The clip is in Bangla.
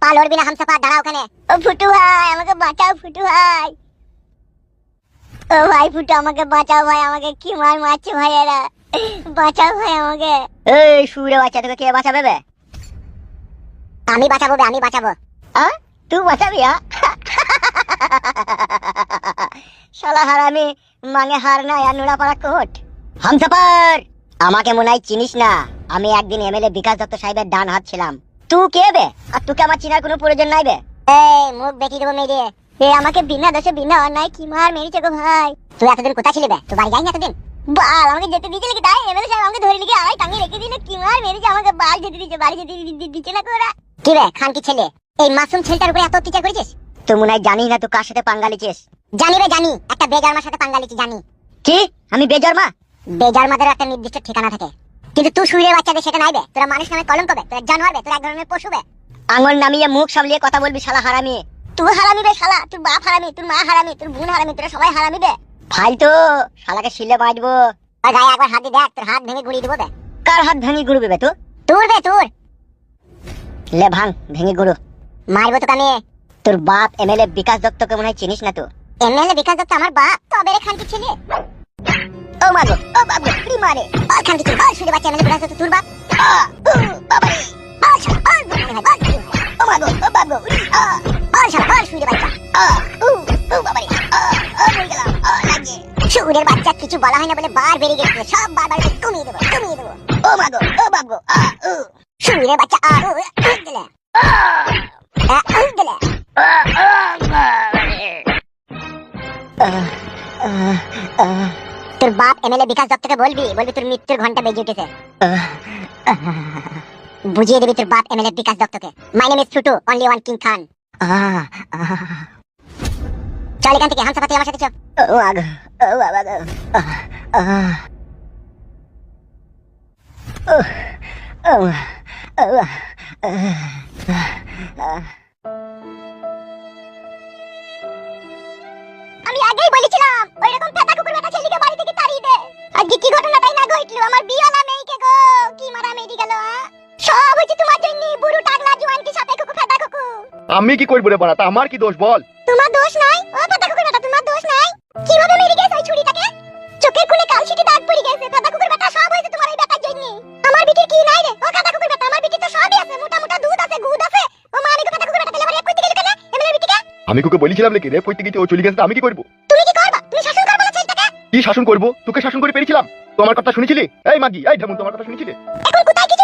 পা লড়বি না হামসাফার, দাঁড়া ওখানে। ও ফুটু ভাই আমাকে বাঁচাও, ফুটু ভাই। ও ভাই ফুটু আমাকে বাঁচাও ভাই, আমাকে কি মার মারছে ভাই এরা, বাঁচাও ভাই আমাকে। এই শুয়ে বাচ্চা, তোকে কে বাঁচাবে বে? আমি বাঁচাবো বে, আমি বাঁচাবো। তুই বাঁচাবি? শালা হারামি, মাঙে হার না আর নোড়া পাড়া কোট। হামসাফার, আমাকে মনে হয় চিনিস না। আমি একদিন এমএলএ বিকাশ দত্ত সাহেবের ডান হাত ছিলাম। তুই কে বে? আর তোকে আমার চিনার কোনো প্রয়োজন নাই বে। এই মুখ দেখিয়ে দেবো মেরে। আমাকে বিনা দোষে বিনা অন্যায় কি মার মেরেছে গো ভাই। তুই এতদিন কোথায় ছিলি বে? তুই বাড়ি যাইনি এতদিন? বাল আমাকে যেতে দিয়েছিল কি তাই? এমএলএ সাহেব আমাকে ধরে লিখে আড়াই টাঙিয়ে রেখে দিল, কি মার মেরেছে আমাকে। বাড়ি যেতে দিচ্ছে, বাড়ি যেতে দিচ্ছে না কোরা। কি রে খান কি ছেলে, এই মাসুম ছেলেটার উপরে এত অত্যাচার করেছিস? তুই মনে হয় জানিস না তুই কার সাথে পাঙ্গা লিছিস। জানি বে জানি, একটা বেজারমার সাথে পাঙ্গা লিছি জানি। কি আমি বেজন্মা? বেজারমাদের একটা নির্দিষ্ট ঠিকানা থাকে, কিন্তু তুই শুয়ে বাচ্চাদের সেটা নাই বে। তোরা মানুষ নামে কলঙ্ক বে, তোরা জানোয়ার বে, তোরা এক ধরনের পশু বে। আঙুল নামিয়ে মুখ সামলিয়ে কথা বলবি শালা হারামি। তুই হারামি বে শালা, তোর বাপ হারামি, তোর মা হারামি, তোর বোন হারামি, তোরা সবাই হারামি বে। ফালতু, শালাকে শিলে বাঁচবো। আর গায়ে একবার হাত দিয়ে দেখ, তোর হাত ভেঙে গুড়িয়ে দেবো বে। কার হাত ভেঙে গুড়বে বে তুই? তোর বে তোর। লে ভাঙ ভেঙে গুড়ো। মারবো তোকে আমি। তোর বাপ এমএলএ বিকাশ দত্তকে মনে হয় চিনিস না তুই। এমএলএ বিকাশ দত্ত আমার বাপ? তবে রে খানকি ছেলে। ও মাগো, ও বাবু কি মারে। আর খানকি ছেলে, আর শুয়ে বাচ্চা এমএলএ বিকাশ দত্ত তোর বাপ? বাবা রে। আর শালা, আর মনে হয় বাপ। ও মাগো, ও বাবু। আর শালা, আর শুয়ে বাচ্চা। ও বাবা রে। মরে গেলাম, লাগে। শুয়ের বাচ্চা কিছু বলা হয় না বলে বার বেরিয়ে গেছে, সব বারবার কমিয়ে দেবো, কমিয়ে দেবো। ও মাগো, ও বাবু। শুয়ের বাচ্চা আর দিলে দিলে। তোর বাপ এমএলএ বিকাশ দত্তকে বলবি, বলবি তোর মৃত্যুর ঘন্টা বেজে উঠেছে। বুঝিয়ে দিবি তোর বাপ এমএলএ বিকাশ দত্তকে। My name is Futu, only one king Khan. চল এখান থেকে, হামসাফার তুই আমার সাথে চল। ও মাগো, ও বাবা গো। আমি আগেই বলেছিলাম ওইরকম ফেটা কুকুর বেটা ছেলেকে বাড়ি থেকে তাড়িয়ে দে। আজকে কি ঘটনাটাই না ঘটলো, আমার বিয়ালা মেয়েকে গো কি মারা মেরে গেল। সব হচ্ছে তোমার জন্য, বুড়ো টাগলা জোয়ানকে সাথে কুকুর ফেটা কুকুর। আমি কি করব রে বাড়া, আমার কি দোষ বল? তোমার দোষ নাই, ও ফেটা কুকুর বেটা তোমার দোষ নাই। কিভাবে মেরে গেছে ওই ছুরিটাকে? চোখের কোণে কালশিটে দাগ পড়ে গেছে। ফেটা কুকুর বেটা সব হয়েছে তোমার এই বেটার জন্য। আমার বিটি কি নাই রে? ও ফেটা কুকুর বেটা, আমার বিটি তো সবই আছে, মোটা মোটা দুধ আছে, গুদ আছে। ও মা আমি ফেটা কুকুর বেটা তেলে ভরে কইতে গেল কেন এমএলএ বিটিকে? আমি তোকে বলেছিলাম নাকি রে কইতে গিয়ে ও চলে গেছে, আমি কি করব? তুমি কি করবা? তুমি শাসন করবা না ছেলেটাকে? কি শাসন করব? তোকে শাসন করে পেরেছিলাম? তো আমার কথা শুনেছিলি? এই মাগি, এই ঢামুন, তোমার কথা শুনেছিলি? এখন কোথায় কি